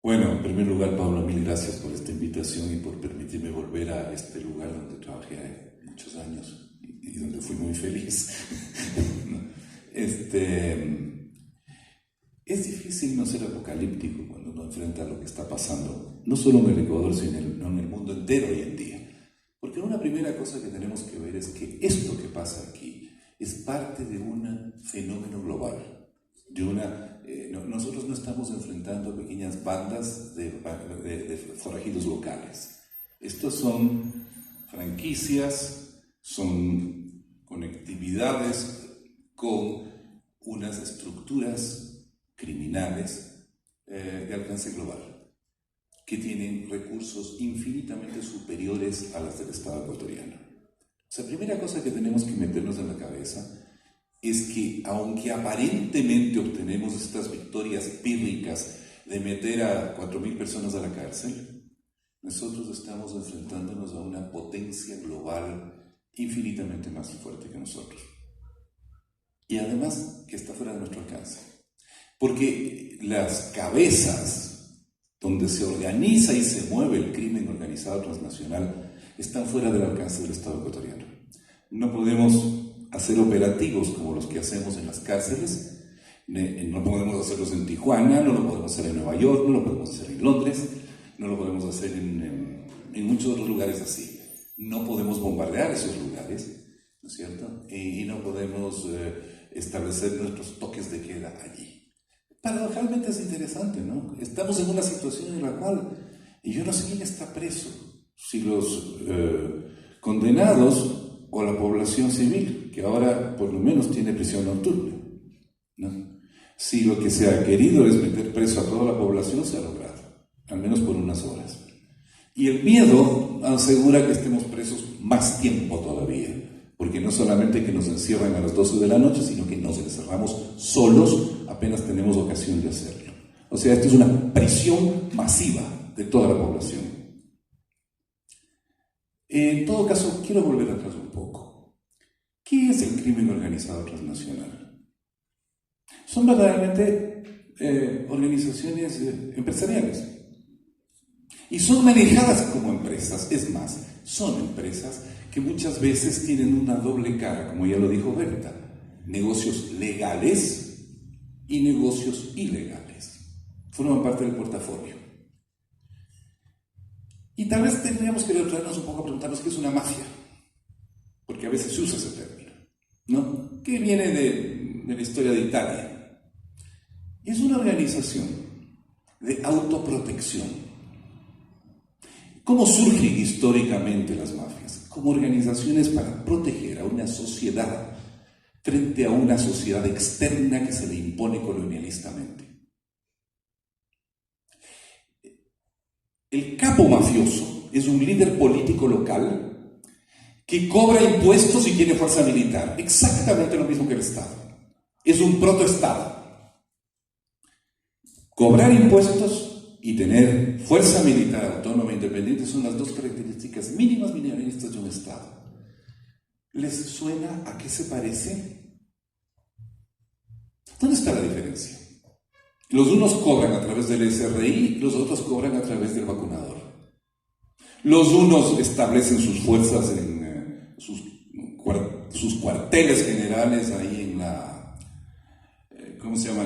Bueno, en primer lugar, Pablo, mil gracias por esta invitación y por permitirme volver a este lugar donde trabajé muchos años y donde fui muy feliz. ¿No? Es difícil no ser apocalíptico cuando uno enfrenta lo que está pasando, no solo en el Ecuador, sino en el mundo entero hoy en día. Porque una primera cosa que tenemos que ver es que esto que pasa aquí es parte de un fenómeno global. Nosotros no estamos enfrentando a pequeñas bandas de forajidos locales. Estos son franquicias, son conectividades con unas estructuras criminales de alcance global, que tienen recursos infinitamente superiores a las del Estado ecuatoriano. O sea, la primera cosa que tenemos que meternos en la cabeza es que, aunque aparentemente obtenemos estas victorias pírricas de meter a 4.000 personas a la cárcel, nosotros estamos enfrentándonos a una potencia global infinitamente más fuerte que nosotros. Y además que está fuera de nuestro alcance. Porque las cabezas donde se organiza y se mueve el crimen organizado transnacional están fuera del alcance del Estado ecuatoriano. No podemos hacer operativos como los que hacemos en las cárceles, no podemos hacerlos en Tijuana, no lo podemos hacer en Nueva York, no lo podemos hacer en Londres, no lo podemos hacer en muchos otros lugares así. No podemos bombardear esos lugares, ¿no es cierto? Y no podemos establecer nuestros toques de queda allí. Paradojalmente es interesante, ¿no? Estamos en una situación en la cual, y yo no sé quién está preso, si los condenados o la población civil, que ahora por lo menos tiene prisión nocturna, ¿no? Si lo que se ha querido es meter preso a toda la población, se ha logrado, al menos por unas horas. Y el miedo asegura que estemos presos más tiempo todavía, porque no solamente que nos encierran a las 12 de la noche, sino que nos encerramos solos apenas tenemos ocasión de hacerlo. O sea, esto es una prisión masiva de toda la población. En todo caso, quiero volver atrás un poco. ¿Qué es el crimen organizado transnacional? Son verdaderamente organizaciones empresariales. Y son manejadas como empresas. Es más, son empresas que muchas veces tienen una doble cara, como ya lo dijo Berta. Negocios legales y negocios ilegales. Forman parte del portafolio. Y tal vez tendríamos que retrocedernos un poco a preguntarnos qué es una mafia, porque a veces se usa ese término, ¿no? Que viene de la historia de Italia. Es una organización de autoprotección. ¿Cómo surgen históricamente las mafias? Como organizaciones para proteger a una sociedad frente a una sociedad externa que se le impone colonialistamente. El capo mafioso es un líder político local que cobra impuestos y tiene fuerza militar. Exactamente lo mismo que el Estado. Es un protoestado. Cobrar impuestos y tener fuerza militar autónoma e independiente son las dos características mínimas minoristas de un Estado. ¿Les suena a qué se parece? ¿Dónde está la diferencia? Los unos cobran a través del SRI, los otros cobran a través del vacunador. Los unos establecen sus fuerzas en sus cuarteles generales ahí en la, ¿cómo se llama?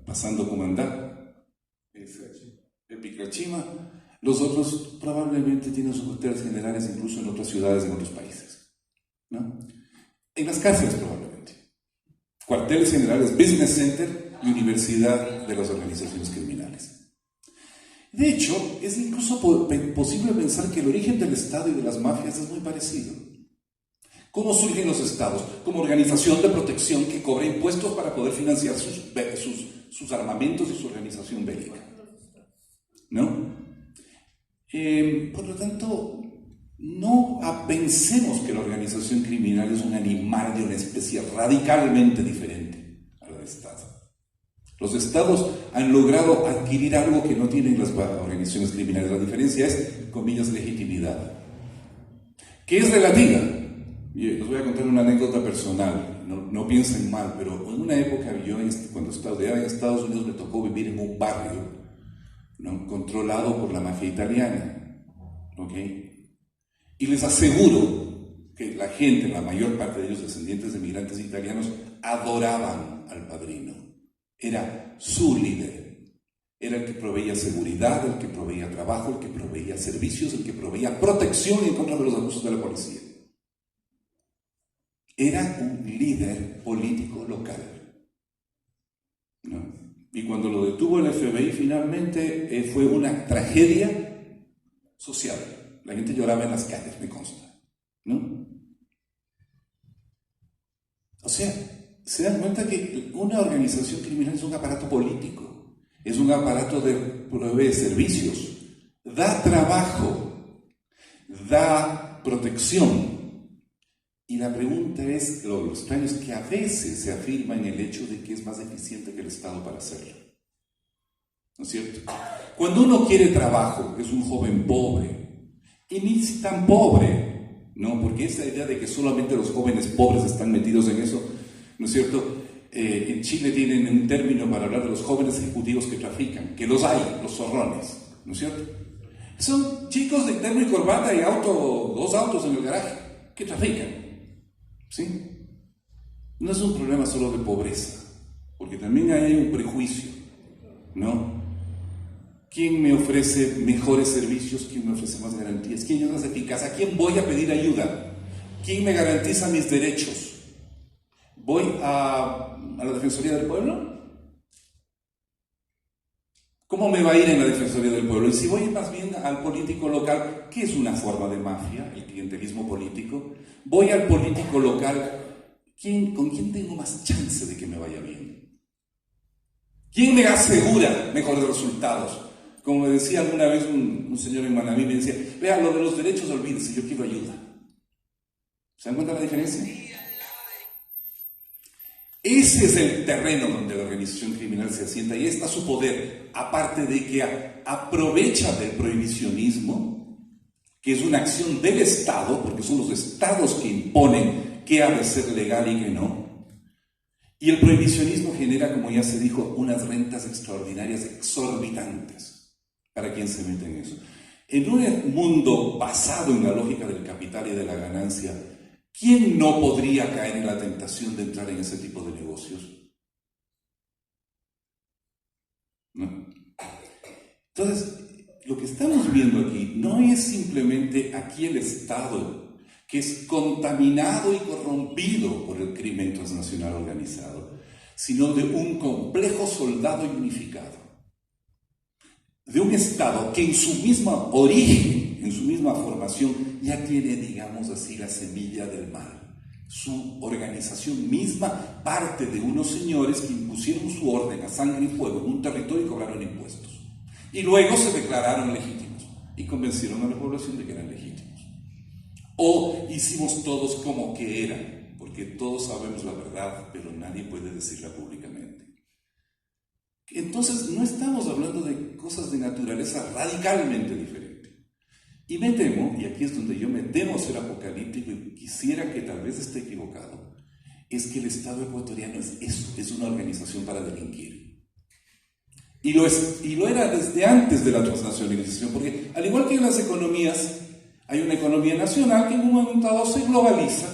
Pasando Comandá, el Picachima. Los otros probablemente tienen sus cuarteles generales incluso en otras ciudades, en otros países, ¿no? En las cárceles probablemente. Cuarteles generales, business center y universidad de las organizaciones criminales. De hecho, es incluso posible pensar que el origen del Estado y de las mafias es muy parecido. ¿Cómo surgen los estados? Como organización de protección que cobra impuestos para poder financiar sus armamentos y su organización bélica, ¿no? Por lo tanto, no pensemos que la organización criminal es un animal de una especie radicalmente diferente a la del Estado. Los estados han logrado adquirir algo que no tienen las organizaciones criminales. La diferencia es, comillas, legitimidad, que es relativa. Les voy a contar una anécdota personal, no piensen mal, pero en una época yo, cuando estaba en Estados Unidos, me tocó vivir en un barrio ¿no? Controlado por la mafia italiana. ¿Ok? Y les aseguro que la gente, la mayor parte de ellos descendientes de migrantes italianos, adoraban al padrino. Era su líder. Era el que proveía seguridad, el que proveía trabajo, el que proveía servicios, el que proveía protección en contra de los abusos de la policía. Era un líder político local, ¿no? Y cuando lo detuvo el FBI finalmente fue una tragedia social. La gente lloraba en las calles, me consta, ¿no? O sea, se dan cuenta que una organización criminal es un aparato político. Es un aparato que provee servicios, da trabajo, da protección. Y la pregunta es, lo extraño es que a veces se afirma en el hecho de que es más eficiente que el Estado para hacerlo. ¿No es cierto? Cuando uno quiere trabajo, es un joven pobre, y ni si tan pobre, ¿no? Porque esa idea de que solamente los jóvenes pobres están metidos en eso, ¿no es cierto? En Chile tienen un término para hablar de los jóvenes ejecutivos que trafican, que los hay, los zorrones, ¿no es cierto? Son chicos de terno y corbata y dos autos en el garaje, que trafican, ¿sí? No es un problema solo de pobreza, porque también hay un prejuicio, ¿no? ¿Quién me ofrece mejores servicios? ¿Quién me ofrece más garantías? ¿Quién es más eficaz? ¿A quién voy a pedir ayuda? ¿Quién me garantiza mis derechos? ¿Voy a la Defensoría del Pueblo? ¿Cómo me va a ir en la Defensoría del Pueblo? Y si voy más bien al político local, ¿qué es una forma de mafia? El clientelismo político. Voy al político local, ¿con quién tengo más chance de que me vaya bien? ¿Quién me asegura mejores resultados? Como me decía alguna vez un señor en Manabí, me decía, vea, lo de los derechos olvídese, yo quiero ayuda. ¿Se dan cuenta la diferencia? Ese es el terreno donde la organización criminal se asienta y está su poder, aparte de que aprovecha del prohibicionismo, que es una acción del Estado, porque son los estados que imponen qué ha de ser legal y qué no. Y el prohibicionismo genera, como ya se dijo, unas rentas extraordinarias, exorbitantes, para quien se mete en eso. En un mundo basado en la lógica del capital y de la ganancia, ¿quién no podría caer en la tentación de entrar en ese tipo de negocios? ¿No? Entonces, lo que estamos viendo aquí no es simplemente aquí el Estado, que es contaminado y corrompido por el crimen transnacional organizado, sino de un complejo soldado unificado. De un Estado que en su mismo origen, en su misma formación, ya tiene, digamos así, la semilla del mal. Su organización misma parte de unos señores que impusieron su orden a sangre y fuego en un territorio y cobraron impuestos. Y luego se declararon legítimos y convencieron a la población de que eran legítimos. O hicimos todos como que eran, porque todos sabemos la verdad, pero nadie puede decirla públicamente. Entonces no estamos hablando de cosas de naturaleza radicalmente diferente. Y me temo, y aquí es donde yo me temo ser apocalíptico y quisiera que tal vez esté equivocado, es que el Estado ecuatoriano es eso, es una organización para delinquir. Y lo era desde antes de la transnacionalización, porque al igual que en las economías, hay una economía nacional que en un momento dado se globaliza.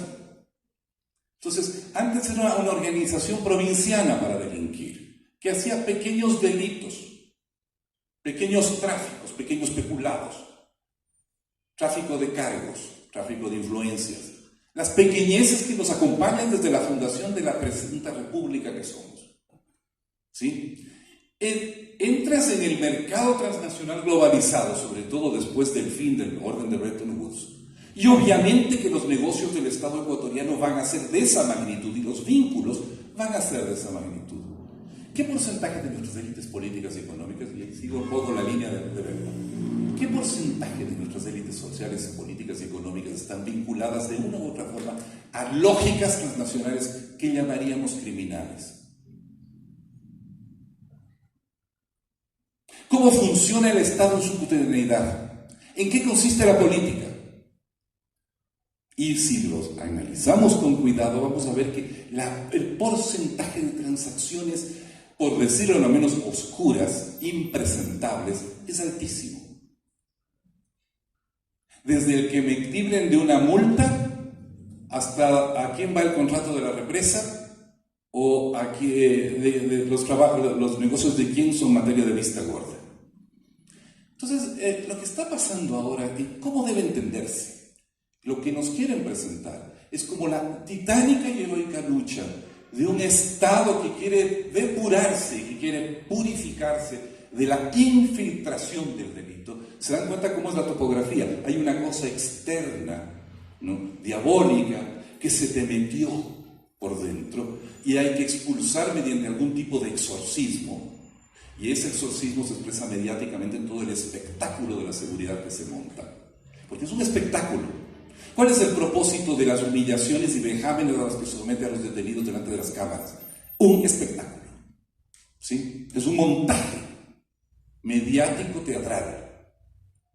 Entonces, antes era una organización provinciana para delinquir, que hacía pequeños delitos, pequeños tráficos, pequeños peculados, tráfico de cargos, tráfico de influencias, las pequeñeces que nos acompañan desde la fundación de la presente república que somos. ¿Sí? Entras en el mercado transnacional globalizado, sobre todo después del fin del orden de Bretton Woods, y obviamente que los negocios del Estado ecuatoriano van a ser de esa magnitud y los vínculos van a ser de esa magnitud. ¿Qué porcentaje de nuestras élites políticas y económicas, y sigo un poco la línea de verdad, qué porcentaje de nuestras élites sociales, políticas y económicas están vinculadas de una u otra forma a lógicas transnacionales que llamaríamos criminales? ¿Cómo funciona el Estado en su cotidianidad? ¿En qué consiste la política? Y si los analizamos con cuidado, vamos a ver que el porcentaje de transacciones por decirlo lo menos oscuras, impresentables, es altísimo. Desde el que me libren de una multa hasta a quién va el contrato de la represa o a de los negocios de quién son materia de vista gorda. Entonces, lo que está pasando ahora, y cómo debe entenderse, lo que nos quieren presentar es como la titánica y heroica lucha de un Estado que quiere depurarse, que quiere purificarse de la infiltración del delito. ¿Se dan cuenta cómo es la topografía? Hay una cosa externa, ¿no?, diabólica, que se te metió por dentro y hay que expulsar mediante algún tipo de exorcismo. Y ese exorcismo se expresa mediáticamente en todo el espectáculo de la seguridad que se monta. Porque es un espectáculo. ¿Cuál es el propósito de las humillaciones y vejámenes a las que se somete a los detenidos delante de las cámaras? Un espectáculo. ¿Sí? Es un montaje mediático teatral,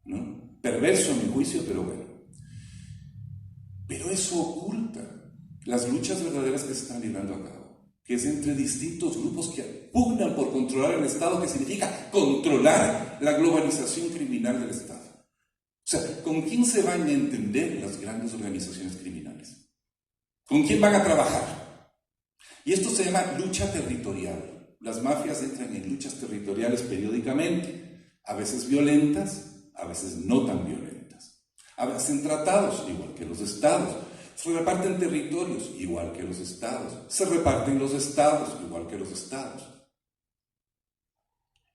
¿no? Perverso a mi juicio, pero bueno. Pero eso oculta las luchas verdaderas que se están librando a cabo, que es entre distintos grupos que pugnan por controlar el Estado, que significa controlar la globalización criminal del Estado. O sea, ¿con quién se van a entender las grandes organizaciones criminales? ¿Con quién van a trabajar? Y esto se llama lucha territorial. Las mafias entran en luchas territoriales periódicamente, a veces violentas, a veces no tan violentas. Hacen tratados, igual que los estados. Se reparten territorios, igual que los estados. Se reparten los estados, igual que los estados.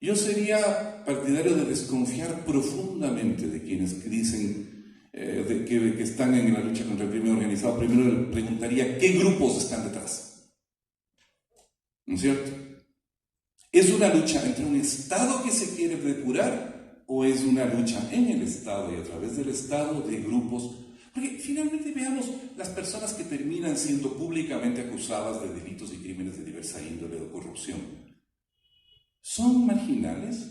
Yo sería partidario de desconfiar profundamente de quienes dicen que están en la lucha contra el crimen organizado. Primero le preguntaría qué grupos están detrás. ¿No es cierto? ¿Es una lucha entre un Estado que se quiere depurar o es una lucha en el Estado y a través del Estado de grupos? Porque finalmente veamos las personas que terminan siendo públicamente acusadas de delitos y crímenes de diversa índole o corrupción. ¿Son marginales?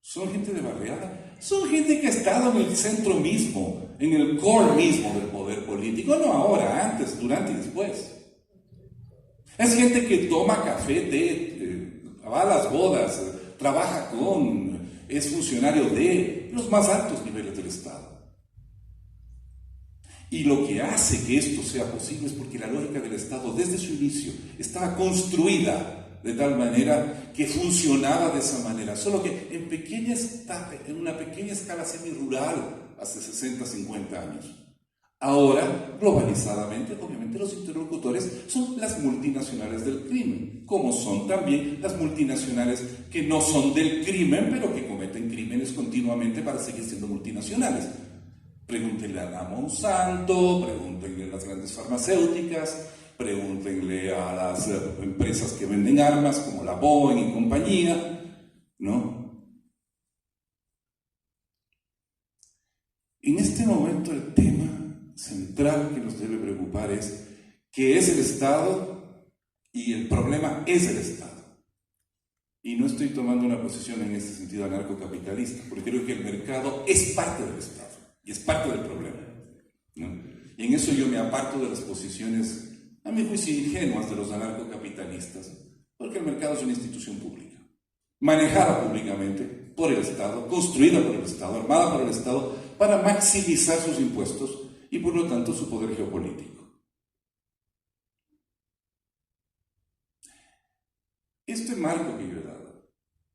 ¿Son gente de barriada? ¿Son gente que ha estado en el centro mismo, en el core mismo del poder político? No ahora, antes, durante y después. Es gente que toma café, té, va a las bodas, trabaja es funcionario de los más altos niveles del Estado. Y lo que hace que esto sea posible es porque la lógica del Estado desde su inicio estaba construida de tal manera que funcionaba de esa manera, solo que en una pequeña escala semi-rural hace 60, 50 años. Ahora, globalizadamente, obviamente los interlocutores son las multinacionales del crimen, como son también las multinacionales que no son del crimen, pero que cometen crímenes continuamente para seguir siendo multinacionales. Pregúntenle a Monsanto, pregúntenle a las grandes farmacéuticas, pregúntenle a las empresas que venden armas como la Boeing y compañía, ¿no? En este momento el tema central que nos debe preocupar es qué es el Estado y el problema es el Estado. Y no estoy tomando una posición en este sentido anarcocapitalista, porque creo que el mercado es parte del Estado y es parte del problema, ¿no? Y en eso yo me aparto de las posiciones, a mi juicio, ingenuas de los anarcocapitalistas, porque el mercado es una institución pública, manejada públicamente por el Estado, construida por el Estado, armada por el Estado, para maximizar sus impuestos y por lo tanto su poder geopolítico. Este marco que yo he dado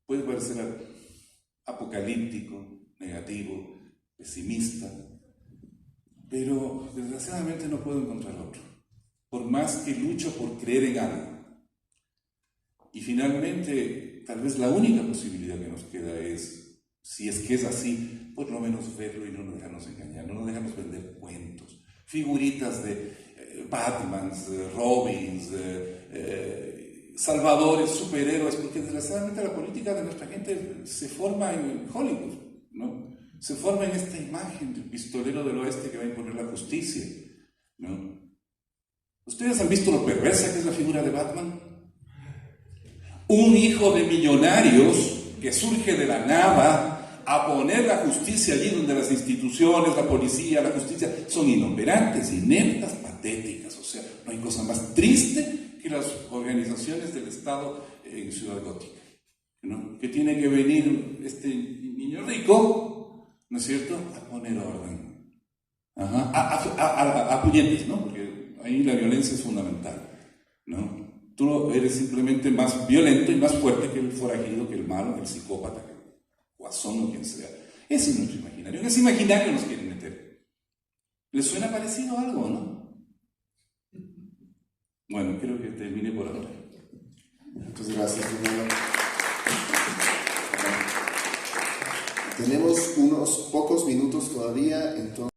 puede parecer apocalíptico, negativo, pesimista, pero desgraciadamente no puedo encontrar otro, por más que lucho por creer en algo. Y finalmente, tal vez la única posibilidad que nos queda es, si es que es así, por lo menos verlo y no nos dejarnos engañar, no nos dejarnos vender cuentos, figuritas de Batmans, Robins, salvadores, superhéroes, porque desgraciadamente la política de nuestra gente se forma en Hollywood, ¿no? Se forma en esta imagen del pistolero del oeste que va a imponer la justicia, ¿no? ¿Ustedes han visto lo perversa que es la figura de Batman? Un hijo de millonarios que surge de la nada a poner la justicia allí donde las instituciones, la policía, la justicia son inoperantes, ineptas, patéticas. O sea, no hay cosa más triste que que las organizaciones del Estado en Ciudad Gótica, ¿no? Que tiene que venir este niño rico, ¿no es cierto?, a poner orden. A puñetes, ¿no? Porque ahí la violencia es fundamental, ¿no? Tú eres simplemente más violento y más fuerte que el forajido, que el malo, que el psicópata, que el guasón o quien sea. Ese es nuestro imaginario. En ese imaginario nos quieren meter. ¿Les suena parecido algo, no? Bueno, creo que terminé por ahora. Muchas gracias, Fernando. Tenemos unos pocos minutos todavía, entonces...